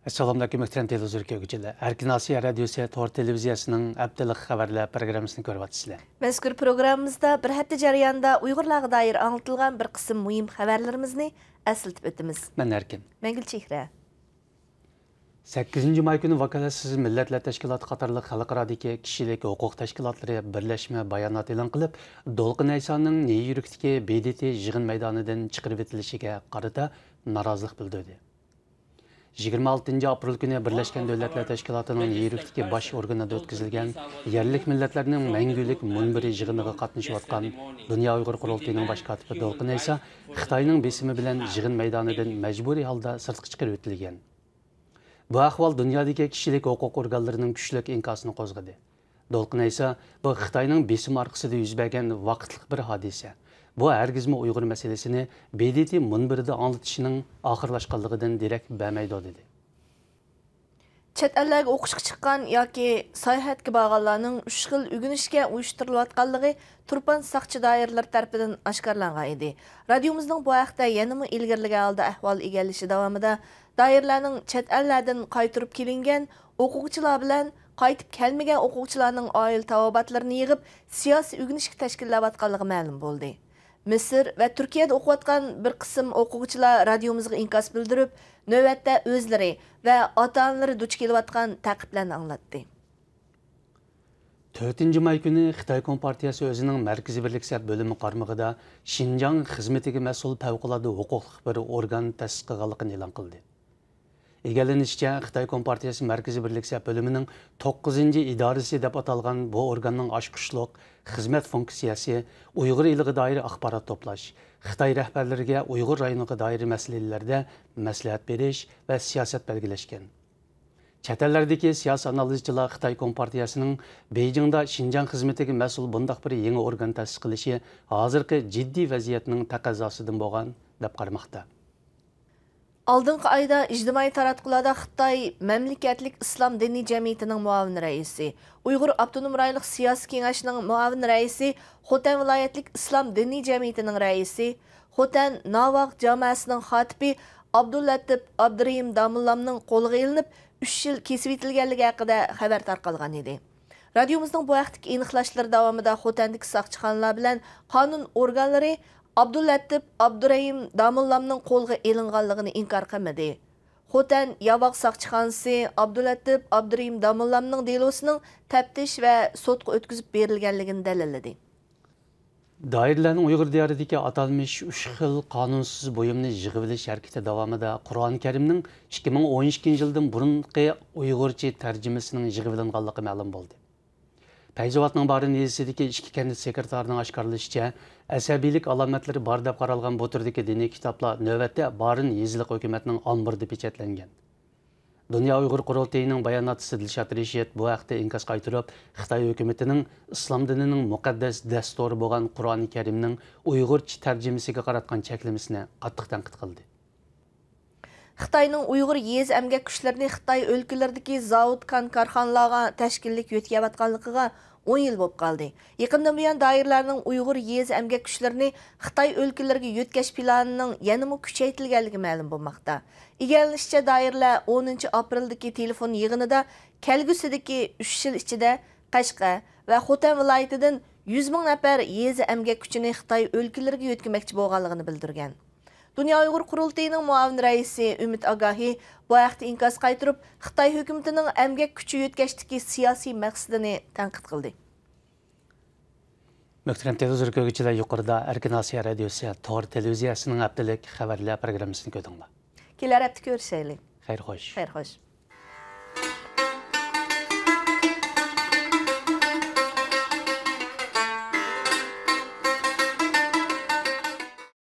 Assalamu alaykum muhtaram televizor Erkin Asiya Radyosu Tor televiziyasining haftalik xabarlar programmasini ko'ryapsizlar. Mazkur programmamizda bir hafta jarayonida Uyg'urlarga doir anlatilgan bir qism muhim xabarlarimizni eslatib o'tamiz. Men Erkin. Men Gulchehra. 8 may kuni Vakolatsiz Millatlar Tashkiloti qatorliq xalqarodagi kishilik huquq tashkilotlari birlashma bayonot e'lon qilib, Dolqin Aysoning Nyu-Yorkdagi BDT yig'in maydonidan chiqarib etilishiga qarata norozilik bildirdi. 26 aprel kuni Birleşken Devletler Teşkilatı'nın Nyu-Yorkdagi bosh organida o'tkazilgan yerlik millatlarning mangulik munbiri yig'iniga qatnashayotgan Dunyo Uyg'ur qurultayining bosh kotibi Dolqin Ayso Xitoyning besimi bilan yig'in maydonidan majburiy holda sirtqa chiqarib o'tilgan. Bu ahvol dunyodagi kishilik huquq organlarining kuchli inkosini qo'zg'adi. Dolqin Ayso bu Xitoyning besimi orqasida yuz bergan vaqtlik bir hodisa. Bu hergizmi Uyghur meselesini BDT munbirida anlatışının ahırlaşqanlığından direkt bermaydi dedi. Chet ellarga o'qishga chiqqan yoki sayohatga borganlarning 3 xil o'rganishga uyushtirilayotganligi Turpan saqchi doiralari tomonidan oshkorlangan edi. Radiomizning bu haqda yanama ilgirligan holda ahvol egallashi davomida doirlarning chet ellardan qaytirib kelingan o'quvchilar bilan qaytib kelmagan o'quvchilarning oila tavobatlarini yig'ib siyosiy o'rganishga tashkillayotganligi ma'lum bo'ldi. Misr ve Türkiye'de okuyatkan bir kısım okuyucular radyomuzga inkos bildirip, növbette özleri ve ata-analari duch kelayotgan ta'qiblarni anlattı. 4 may kuni Xitoy Kompartiyasi o'zining Markaziy birliklar bo'limi qarmog'ida Xinjiang xizmatiga mas'ul favqulodda huquqli bir organ ta'sis qilganligini e'lon qildi. Egallanishicha, Xitoy Kompartiyasi Markaziy birliklar bo'limining 9-idorasi deb atalgan bu organning oshqushliq xizmat funksiyasi Uyg'ur eliga doir axborot to'plash, Xitoy rahbarlariga Uyg'ur rayoniga doir masalalarda maslahat berish va siyosat belgilashgan. Chet ellardagi siyosiy analizchilar Xitoy Kompartiyasining Beijingda Xinjiang xizmatiga mas'ul bundoq bir yangi organ ta'sis qilishi hozirgi jiddiy vaziyatning taqozosidan bo'lgan deb qaramoqda. Aldınqı ayda ijtimoiy taratqularda Xitoy Mamlakatlik Islom diniy jamiyatining muavin raisi, Uyg'ur Abtonom rayonlik siyosiy kengashining muavin raisi, Xotan viloyatlik Islom diniy jamiyatining raisi, Xotan Navaq jamoasining xatibi Abdullatif Abdurahim Damullamning qo'lga ilinib 3 yil kesib etilganligi haqida xabar tarqalgan edi. Radiomizning bu vaqtdagi aniqlashlar davomida Xotandagi saqchixonalar bilan qonun organlari Abdullatif Abdurahim Damullamning qo'lga ilinganligini inkor qilmadi. Xotan Yavaq saqchixonasi Abdullatif Abdurahim Damullamning delosining taftish va sotga o'tkazib berilganligini dalilladi. Doirlarning Uyg'ur diyoridagi atalmish 3 xil qonunsiz buyumni yig'ib olish harakati davomida Qur'oni Karimning 2012-yildan burungi Uyg'urcha tarjimasining yig'ib olinganligi ma'lum bo'ldi. Payzovatning Barin yezisidagi ikki kandid sekretarining oshkorlashicha, asabiylik alomatlari bor deb qaralgan bu turdagi diniy kitoblar navbatda Barin yezilik hukumatining omburida pechatlangan. Dunyo Uyg'ur qurultayining bayonotchisi Dilshod Reshid bu haqda inkos qaytirib, Xitoy hukumatining islom dinining muqaddas dasturi bo'lgan Qur'oni Karimning Uyg'urcha tarjimasiga qaratgan cheklamasini qattiq tanqid qildi. Xitoyning Uyg'ur yez emgak kuchlarini Xitoy o'lkalaridagi zavod korxonalarga tashkillik yo'tkayotganligiga 10 yil bo'lib qoldi. Yaqindan buyon doirlarning Uyg'ur yez emgak kuchlarini Xitoy o'lkalariga yo'tkash planining yanada kuchaytirilganligi ma'lum bo'lmoqda. Egallanishicha, doirlar 10 apreldagi telefon yig'inida kelgusidagi 3 yil ichida Qashqa va Xotan viloyatidan 100 ming nafar yez emgak kuchini Xitoy o'lkalariga yo'tkamoqchi bo'lganligini bildirgan. Dunyo Uyg'ur qurultayining muavin raisi Umid Agahi bu haqda inkos qaytirib, Xitoy hukumatining emgak kuchi yo'tkashdagi siyosiy maqsadini tanqid qildi. Muhtaram televizor ko'ruvchilar, yuqorida Erkin Asiya Radyosu Tor televiziyasining haftalik xabarlar programmasini ko'rdinglar. Kelar hafta ko'rishaylik. Xayr xo'sh. Xayr xo'sh.